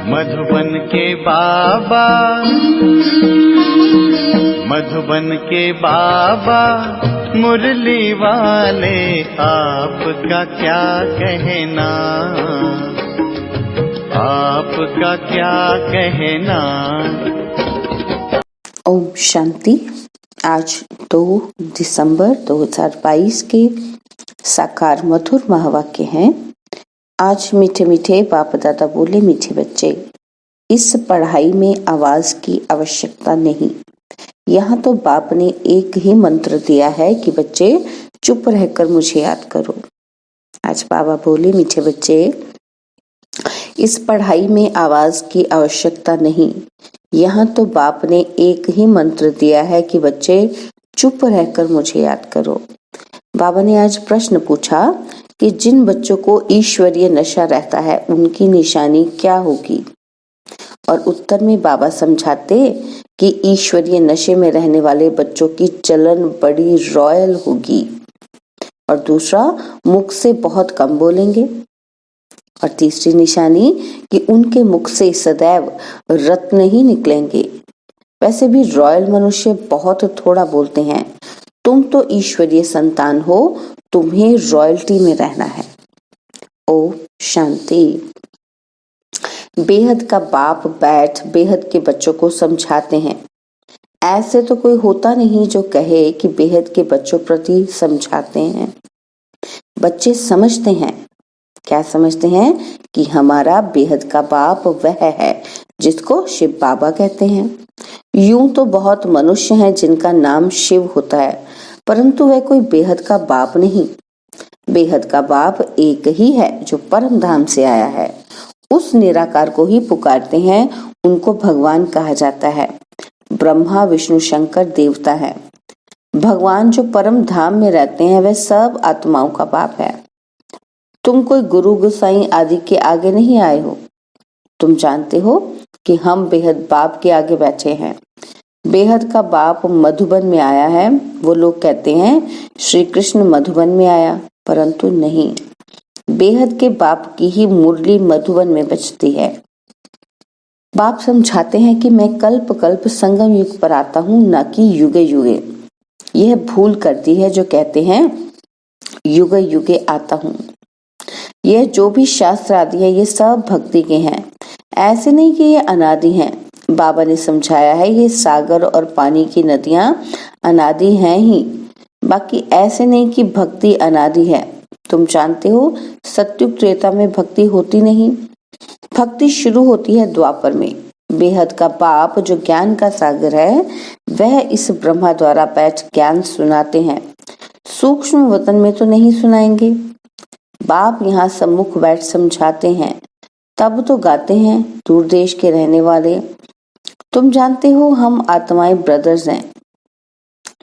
मधुबन के बाबा, मधुबन के बाबा मुरली वाले, आपका क्या कहना, आपका क्या कहना। ओम शांति। आज 2 दिसंबर 2022 के साकार मधुर महावाक्य हैं। आज मीठे मीठे बाप दादा बोले, मीठे बच्चे, इस पढ़ाई में आवाज की आवश्यकता नहीं। यहाँ तो बाप ने एक ही मंत्र दिया है कि बच्चे चुप रहकर मुझे याद करो। आज बाबा बोले, मीठे बच्चे, इस पढ़ाई में आवाज की आवश्यकता नहीं। यहाँ तो बाप ने एक ही मंत्र दिया है कि बच्चे चुप रहकर मुझे याद करो। बाबा ने आज प्रश्न पूछा कि जिन बच्चों को ईश्वरीय नशा रहता है उनकी निशानी क्या होगी, और उत्तर में बाबा समझाते कि ईश्वरीय नशे में रहने वाले बच्चों की चलन बड़ी रॉयल होगी, और दूसरा, मुख से बहुत कम बोलेंगे, और तीसरी निशानी कि उनके मुख से सदैव रत्न ही निकलेंगे। वैसे भी रॉयल मनुष्य बहुत थोड़ा बोलते हैं। तुम तो ईश्वरीय संतान हो, तुम्हें रॉयल्टी में रहना है। ओ शांति। बेहद का बाप बैठ बेहद के बच्चों को समझाते हैं। ऐसे तो कोई होता नहीं जो कहे कि बेहद के बच्चों प्रति समझाते हैं। बच्चे समझते हैं। क्या समझते हैं? कि हमारा बेहद का बाप वह है जिसको शिव बाबा कहते हैं। यूं तो बहुत मनुष्य हैं जिनका नाम शिव होता है, परंतु वह कोई बेहद का बाप नहीं। बेहद का बाप एक ही है जो परम धाम से आया है। उस निराकार को ही पुकारते हैं, उनको भगवान कहा जाता है। ब्रह्मा विष्णु शंकर देवता है। भगवान जो परम धाम में रहते हैं वह सब आत्माओं का बाप है। तुम कोई गुरु गुसाई आदि के आगे नहीं आए हो। तुम जानते हो कि हम बेहद बाप के आगे बैठे हैं। बेहद का बाप मधुबन में आया है। वो लोग कहते हैं श्री कृष्ण मधुबन में आया, परंतु नहीं, बेहद के बाप की ही मुरली मधुबन में बजती है। बाप समझाते हैं कि मैं कल्प कल्प संगम युग पर आता हूँ, न कि युगे युगे। यह भूल करती है जो कहते हैं युगे युगे आता हूँ। यह जो भी शास्त्र आदि है ये सब भक्ति के हैं। ऐसे नहीं कि ये अनादि हैं। बाबा ने समझाया है ये सागर और पानी की नदियां अनादि हैं ही, बाकी ऐसे नहीं कि भक्ति अनादि है। तुम जानते हो सत्युग त्रेता में भक्ति होती नहीं। भक्ति शुरू होती है द्वापर में। बेहद का बाप जो ज्ञान का सागर है वह इस ब्रह्मा द्वारा बैठ ज्ञान सुनाते हैं। सूक्ष्म वतन में तो नहीं सुनाएंगे। बाप यहाँ सम्मुख बैठ समझाते हैं, तब तो गाते हैं दूर देश के रहने वाले। तुम जानते हो हम आत्माएं ब्रदर्स हैं,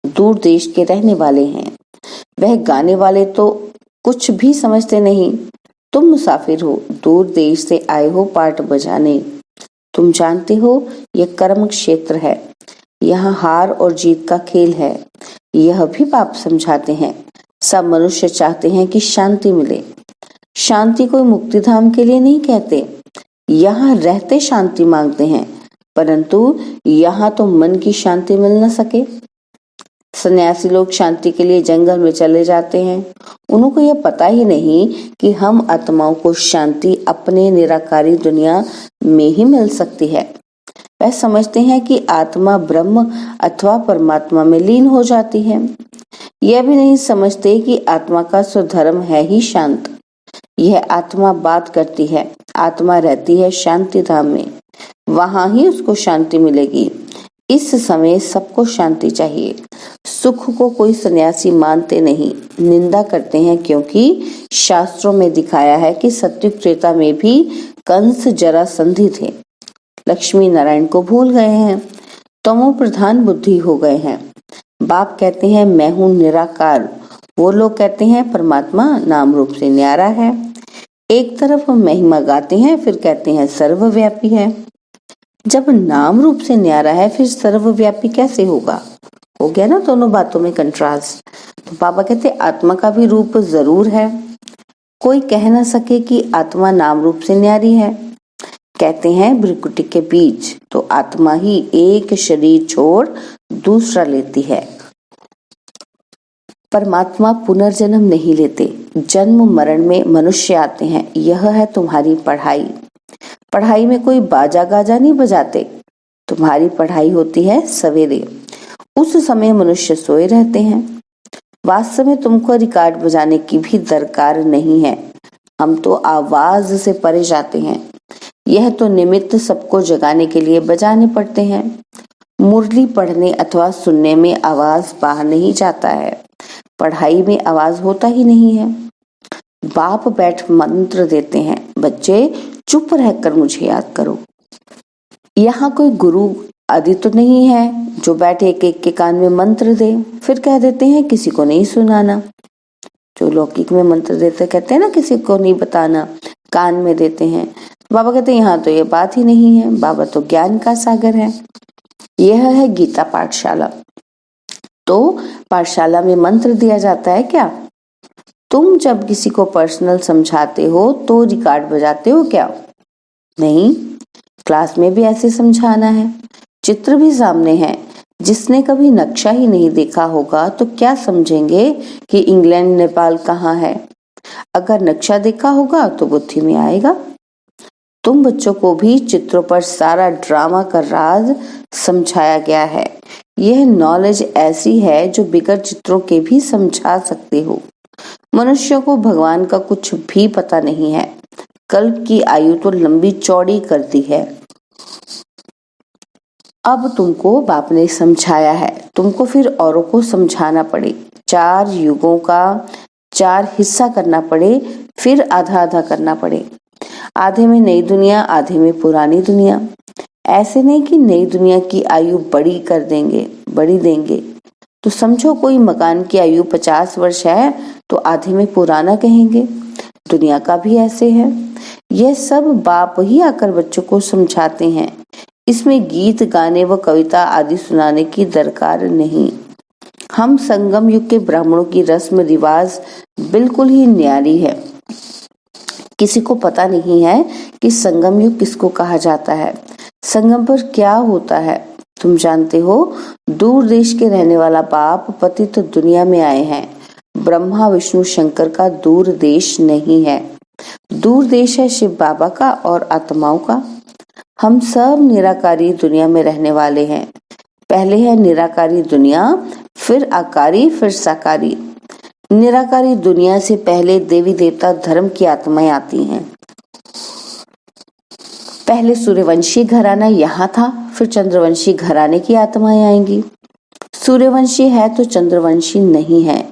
दूर देश के रहने वाले हैं। वह गाने वाले तो कुछ भी समझते नहीं। तुम मुसाफिर हो, दूर देश से आए हो पाठ बजाने। तुम जानते हो यह कर्म क्षेत्र है, यहाँ हार और जीत का खेल है। यह भी बाप समझाते हैं। सब मनुष्य चाहते हैं कि शांति मिले। शांति कोई मुक्ति धाम के लिए नहीं कहते। यहाँ रहते शांति मांगते हैं, परंतु यहाँ तो मन की शांति मिल न सके। सन्यासी लोग शांति के लिए जंगल में चले जाते हैं। उनको यह पता ही नहीं कि हम आत्माओं को शांति अपने निराकारी दुनिया में ही मिल सकती है। वह समझते हैं कि आत्मा ब्रह्म अथवा परमात्मा में लीन हो जाती है। यह भी नहीं समझते कि आत्मा का स्वधर्म है ही शांत। यह आत्मा बात करती है, आत्मा रहती है शांति धाम में, वहां ही उसको शांति मिलेगी। इस समय सबको शांति चाहिए। सुख को कोई सन्यासी मानते नहीं, निंदा करते हैं, क्योंकि शास्त्रों में दिखाया है कि सत्युग त्रेता में भी कंस जरासंधि थे। लक्ष्मी नारायण को भूल गए हैं, तमो प्रधान बुद्धि हो गए हैं। बाप कहते हैं मैं हूँ निराकार। वो लोग कहते हैं परमात्मा नाम रूप से न्यारा है। एक तरफ महिमा गाते हैं, फिर कहते हैं सर्वव्यापी है। जब नाम रूप से न्यारा है फिर सर्वव्यापी कैसे होगा? हो गया ना दोनों बातों में कंट्रास्ट। तो बाबा कहते आत्मा का भी रूप जरूर है। कोई कह ना सके कि आत्मा नाम रूप से न्यारी है। कहते हैं भ्रुकुटी के बीच, तो आत्मा ही एक शरीर छोड़ दूसरा लेती है। परमात्मा पुनर्जन्म नहीं लेते, जन्म मरण में मनुष्य आते हैं। यह है तुम्हारी पढ़ाई। पढ़ाई में कोई बाजा गाजा नहीं बजाते। तुम्हारी पढ़ाई होती है सवेरे, उस समय मनुष्य सोए रहते हैं। वास्तव में तुमको रिकॉर्ड बजाने की भी दरकार नहीं है, हम तो आवाज से परे जाते हैं। यह तो निमित्त सबको जगाने के लिए बजाने पड़ते हैं। मुरली पढ़ने अथवा सुनने में आवाज बाहर नहीं जाता है, पढ़ाई में आवाज होता ही नहीं है। बाप बैठ मंत्र देते हैं, बच्चे चुप रहकर मुझे याद करो। यहाँ कोई गुरु आदि तो नहीं है जो बैठे एक एक के कान में मंत्र दे, फिर कह देते हैं किसी को नहीं सुनाना। जो लौकिक में मंत्र देते कहते हैं ना किसी को नहीं बताना, कान में देते हैं। बाबा कहते हैं यहाँ तो ये बात ही नहीं है, बाबा तो ज्ञान का सागर है। यह है गीता पाठशाला। तो पाठशाला में मंत्र दिया जाता है क्या? तुम जब किसी को पर्सनल समझाते हो तो रिकॉर्ड बजाते हो क्या? नहीं, क्लास में भी ऐसे समझाना है। चित्र भी सामने है। जिसने कभी नक्शा ही नहीं देखा होगा तो क्या समझेंगे कि इंग्लैंड नेपाल कहाँ है? अगर नक्शा देखा होगा तो बुद्धि में आएगा। तुम बच्चों को भी चित्रों पर सारा ड्रामा का राज समझाया गया है। यह नॉलेज ऐसी है जो बिगर चित्रों के भी समझा सकते हो। मनुष्यों को भगवान का कुछ भी पता नहीं है। कल्प की आयु तो लंबी चौड़ी करती है। अब तुमको बाप ने समझाया है, तुमको फिर औरों को समझाना पड़े। 4 युगों का 4 हिस्सा करना पड़े, फिर आधा आधा करना पड़े। आधे में नई दुनिया, आधे में पुरानी दुनिया। ऐसे नहीं कि नई दुनिया की आयु बड़ी देंगे। तो समझो कोई मकान की आयु 50 वर्ष है तो आधे में पुराना कहेंगे। दुनिया का भी ऐसे है। यह सब बाप ही आकर बच्चों को समझाते हैं। इसमें गीत गाने व कविता आदि सुनाने की दरकार नहीं। हम संगम युग के ब्राह्मणों की रस्म रिवाज बिल्कुल ही न्यारी है। किसी को पता नहीं है कि संगम युग किसको कहा जाता है, संगम पर क्या होता है। तुम जानते हो, दूर देश के रहने वाला बाप पतित दुनिया में आए हैं। ब्रह्मा विष्णु शंकर का दूर देश नहीं है। दूर देश है शिव बाबा का और आत्माओं का। हम सब निराकारी दुनिया में रहने वाले हैं। पहले है निराकारी दुनिया, फिर आकारी, फिर साकारी। निराकारी दुनिया से पहले देवी देवता धर्म की आत्माएं आती हैं। पहले सूर्यवंशी घराना यहाँ था, फिर चंद्रवंशी घराने की आत्माएं आएंगी। सूर्यवंशी है तो चंद्रवंशी नहीं है।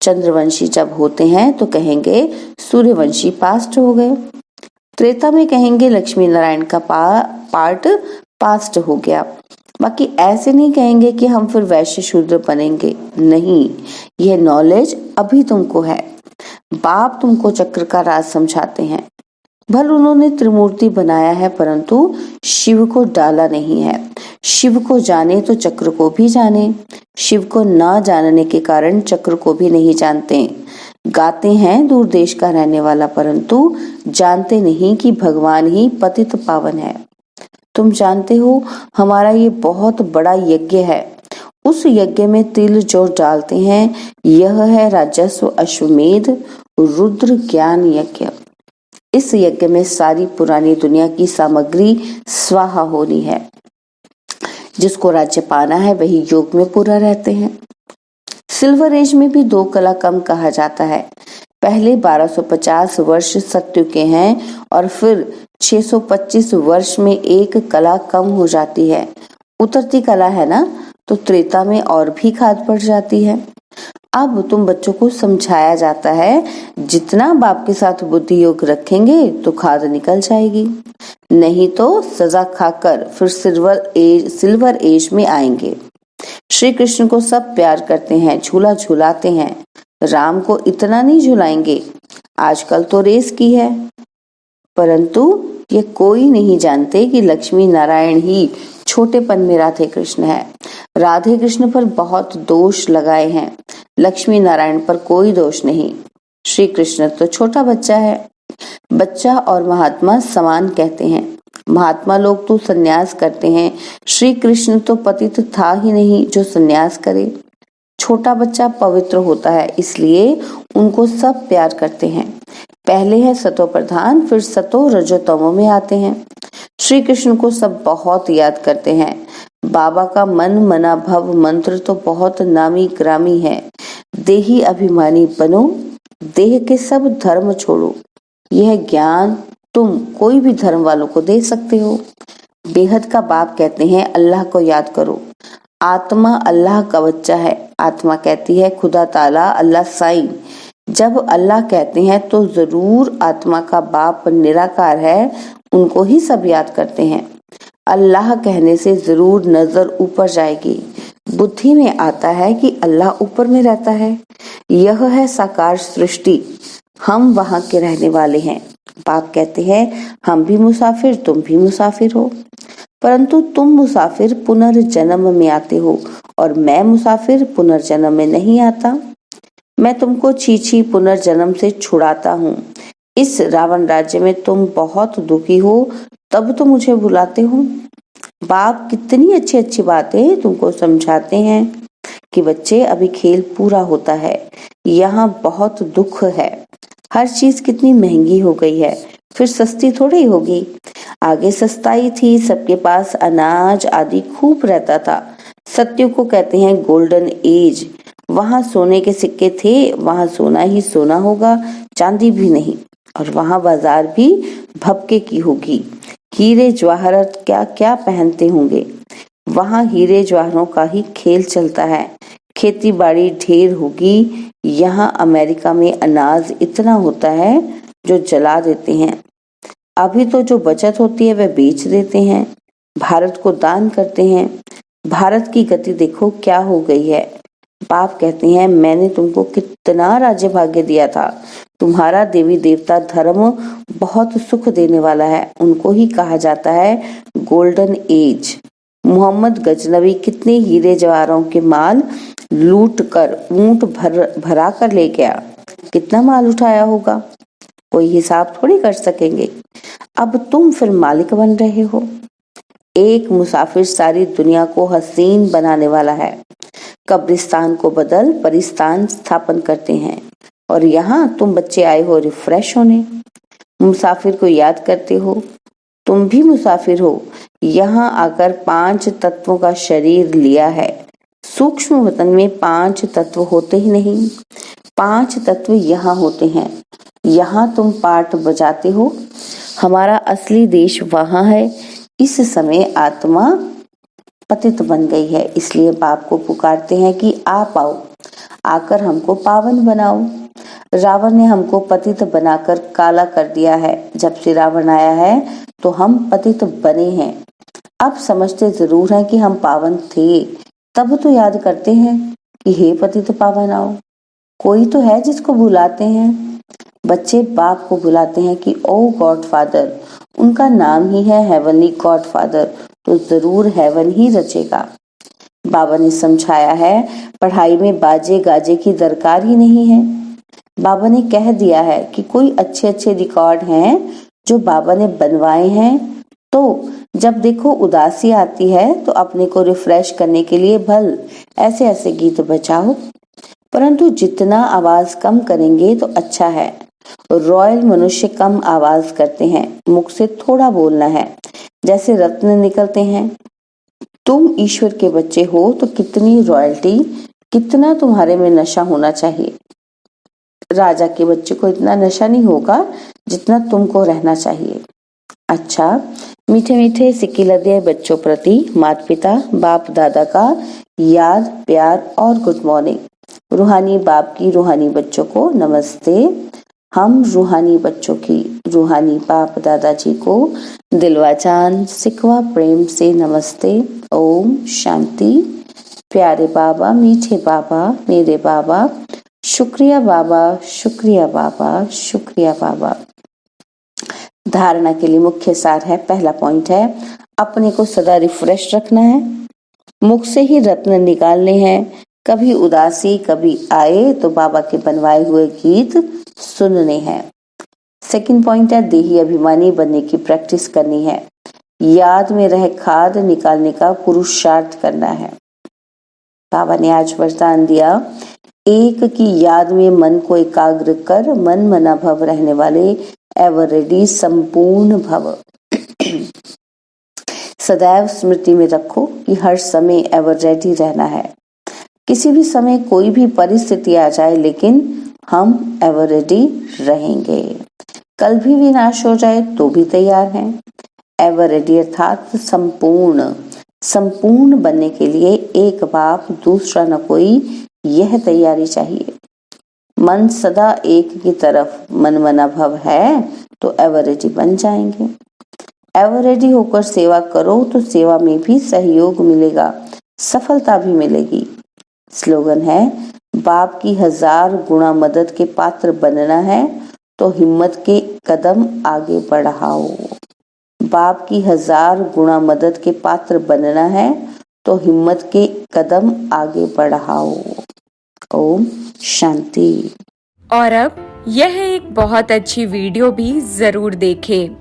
चंद्रवंशी जब होते हैं तो कहेंगे सूर्यवंशी पास्ट हो गए। त्रेता में कहेंगे लक्ष्मी नारायण का पार्ट पास्ट हो गया। बाकी ऐसे नहीं कहेंगे कि हम फिर वैश्य शूद्र बनेंगे। नहीं, यह नॉलेज अभी तुमको है। बाप तुमको चक्र का राज समझाते हैं। भले उन्होंने त्रिमूर्ति बनाया है परंतु शिव को डाला नहीं है। शिव को जाने तो चक्र को भी जाने। शिव को ना जानने के कारण चक्र को भी नहीं जानते। गाते हैं दूर देश का रहने वाला परंतु जानते नहीं कि भगवान ही पतित पावन है। तुम जानते हो हमारा ये बहुत बड़ा यज्ञ है। उस यज्ञ में तिल जो डालते हैं यह है राजस्व अश्वमेध रुद्र ज्ञान यज्ञ। इस यज्ञ में सारी पुरानी दुनिया की सामग्री स्वाहा होनी है। जिसको राज्य पाना है वही योग में पूरा रहते हैं। सिल्वर एज में भी 2 कला कम कहा जाता है। पहले 1250 वर्ष सत्य के हैं और फिर 625 वर्ष में 1 कला कम हो जाती है। उतरती कला है ना, तो त्रेता में और भी खाद पड़ जाती है। अब तुम बच्चों को समझाया जाता है जितना बाप के साथ बुद्धि योग रखेंगे तो खाद निकल जाएगी, नहीं तो सजा खाकर फिर सिल्वर एज में आएंगे। श्री कृष्ण को सब प्यार करते हैं, झूला झूलाते हैं। राम को इतना नहीं झुलाएंगे। आजकल तो रेस की है, परंतु ये कोई नहीं जानते कि लक्ष्मी नारायण ही छोटेपन में राधे कृष्ण है। राधे कृष्ण पर बहुत दोष लगाए हैं, लक्ष्मी नारायण पर कोई दोष नहीं। श्री कृष्ण तो छोटा बच्चा है। बच्चा और महात्मा समान कहते हैं। महात्मा लोग तो संन्यास करते हैं, श्री कृष्ण तो पतित था ही नहीं जो संन्यास करे। छोटा बच्चा पवित्र होता है, इसलिए उनको सब प्यार करते हैं। पहले है सतो प्रधान, फिर सतो रजोतमो में आते हैं। श्री कृष्ण को सब बहुत याद करते हैं। बाबा का मन मना भव मंत्र तो बहुत नामी ग्रामी है। देही अभिमानी बनो, देह के सब धर्म छोड़ो। यह ज्ञान तुम कोई भी धर्म वालों को दे सकते हो। बेहद का बाप कहते हैं अल्लाह को याद करो। आत्मा अल्लाह का बच्चा है। आत्मा कहती है खुदा ताला, अल्लाह साईं। जब अल्लाह कहते हैं तो जरूर आत्मा का बाप निराकार है, उनको ही सब याद करते हैं। अल्लाह कहने से जरूर नजर ऊपर जाएगी। बुद्धि में आता है कि अल्लाह ऊपर में रहता है। यह है साकार सृष्टि, हम वहां के रहने वाले हैं। बाप कहते हैं हम भी मुसाफिर, तुम भी मुसाफिर हो, परंतु तुम मुसाफिर पुनर्जन्म में आते हो और मैं मुसाफिर पुनर्जन्म में नहीं आता। मैं तुमको छीछी पुनर्जन्म से छुड़ाता हूँ। इस रावण राज्य में तुम बहुत दुखी हो, तब तो मुझे बुलाते हो। बाप कितनी अच्छी अच्छी बातें तुमको समझाते हैं कि बच्चे अभी खेल पूरा होता है, यहाँ बहुत दुख है। हर चीज कितनी महंगी हो गई है, फिर सस्ती थोड़ी होगी। आगे सस्ताई थी, सबके पास अनाज आदि खूब रहता था। सत्य को कहते हैं गोल्डन एज। वहां सोने के सिक्के थे, वहां सोना ही सोना होगा, चांदी भी नहीं। और वहां बाजार भी भपके की होगी। हीरे जवाहरात क्या क्या पहनते होंगे। वहां हीरे जवाहरों का ही खेल चलता है। खेती बाड़ी ढेर होगी। यहाँ अमेरिका में अनाज इतना होता है जो जला देते हैं। अभी तो जो बचत होती है वह बेच देते हैं, भारत को दान करते हैं। भारत की गति देखो क्या हो गई है। बाप कहते हैं मैंने तुमको कितना राज्य भाग्य दिया था। तुम्हारा देवी देवता धर्म बहुत सुख देने वाला है, उनको ही कहा जाता है गोल्डन एज। मोहम्मद गजनवी कितने हीरे जवाहरों के माल लूट कर ऊंट भरा कर ले गया। कितना माल उठाया होगा, कोई हिसाब थोड़ी कर सकेंगे। अब तुम फिर मालिक बन रहे हो। एक मुसाफिर सारी दुनिया को हसीन बनाने वाला है। कब्रिस्तान को बदल परिस्तान स्थापन करते हैं, और यहाँ तुम बच्चे आए हो रिफ्रेश होने। मुसाफिर को याद करते हो, तुम भी मुसाफिर हो। यहाँ आकर 5 तत्वों का शरीर लिया है। सूक्ष्म वतन में 5 तत्व होते ही नहीं, 5 तत्व यहाँ होते हैं। यहाँ तुम पाठ बजाते हो। हमारा असली देश वहाँ है। इस समय आत्मा पतित बन गई है, इसलिए बाप को पुकारते हैं कि आप आओ, आकर हमको पावन बनाओ। रावण ने हमको पतित बनाकर काला कर दिया है। जब से रावण आया है तो हम पतित बने हैं। अब समझते जरूर हैं कि हम पावन थे, तब तो याद करते हैं कि हे पतित पावन आओ। कोई तो है जिसको बुलाते हैं। बच्चे बाप को बुलाते हैं कि ओ गॉड फादर। उनका नाम ही है हेवनली गॉड फादर, तो जरूर हेवन ही रचेगा। बाबा ने समझाया है पढ़ाई में बाजे गाजे की दरकार ही नहीं है। बाबा ने कह दिया है कि कोई अच्छे अच्छे रिकॉर्ड हैं जो बाबा ने बनवाए हैं, तो जब देखो उदासी आती है तो अपने को रिफ्रेश करने के लिए भल ऐसे ऐसे गीत बजाओ। परंतु जितना आवाज कम करेंगे तो अच्छा है। रॉयल मनुष्य कम आवाज करते हैं, मुख से थोड़ा बोलना है, जैसे रत्न निकलते हैं। तुम ईश्वर के बच्चे हो तो कितनी रॉयल्टी, कितना तुम्हारे में नशा होना चाहिए। राजा के बच्चे को इतना नशा नहीं होगा जितना तुमको रहना चाहिए। अच्छा, मीठे मीठे सिक्किलदे बच्चों प्रति माता पिता बाप दादा का याद प्यार और गुड मॉर्निंग। रूहानी बाप की रूहानी बच्चों को नमस्ते। हम रूहानी बच्चों की रूहानी बाप दादाजी को दिलवा जान सिकवा प्रेम से नमस्ते। ओम शांति। प्यारे बाबा, मीठे बाबा, मेरे बाबा, शुक्रिया बाबा, शुक्रिया बाबा, शुक्रिया बाबा। धारणा के लिए मुख्य सार है, पहला पॉइंट है अपने को सदा रिफ्रेश रखना है, मुख से ही रत्न निकालने हैं। कभी उदासी कभी आए तो बाबा के बनवाए हुए गीत सुनने हैं। सेकंड पॉइंट है देही अभिमानी बनने की प्रैक्टिस करनी है। याद में रह खाद निकालने का पुरुषार्थ करना है। बाबा ने आज वरदान दिया, एक की याद में मन को एकाग्र कर, मन मना भव रहने वाले एवर रेडी संपूर्ण भव। सदैव स्मृति में रखो कि हर समय एवर रेडी रहना है। किसी भी समय कोई भी परिस्थिति आ जाए, लेकिन हम एवर रेडी रहेंगे। कल भी विनाश हो जाए तो भी तैयार हैं। एवर रेडी अर्थात संपूर्ण बनने के लिए एक बाप दूसरा न कोई, यह तैयारी चाहिए। मन सदा एक की तरफ मनमना भव है तो एवर रेडी बन जाएंगे। एवर रेडी होकर सेवा करो तो सेवा में भी सहयोग मिलेगा, सफलता भी मिलेगी। स्लोगन है, बाप की 1000 गुणा मदद के पात्र बनना है तो हिम्मत के कदम आगे बढ़ाओ। बाप की 1000 गुणा मदद के पात्र बनना है तो हिम्मत के कदम आगे बढ़ाओ। ओम शांति। और अब यह एक बहुत अच्छी वीडियो भी जरूर देखें।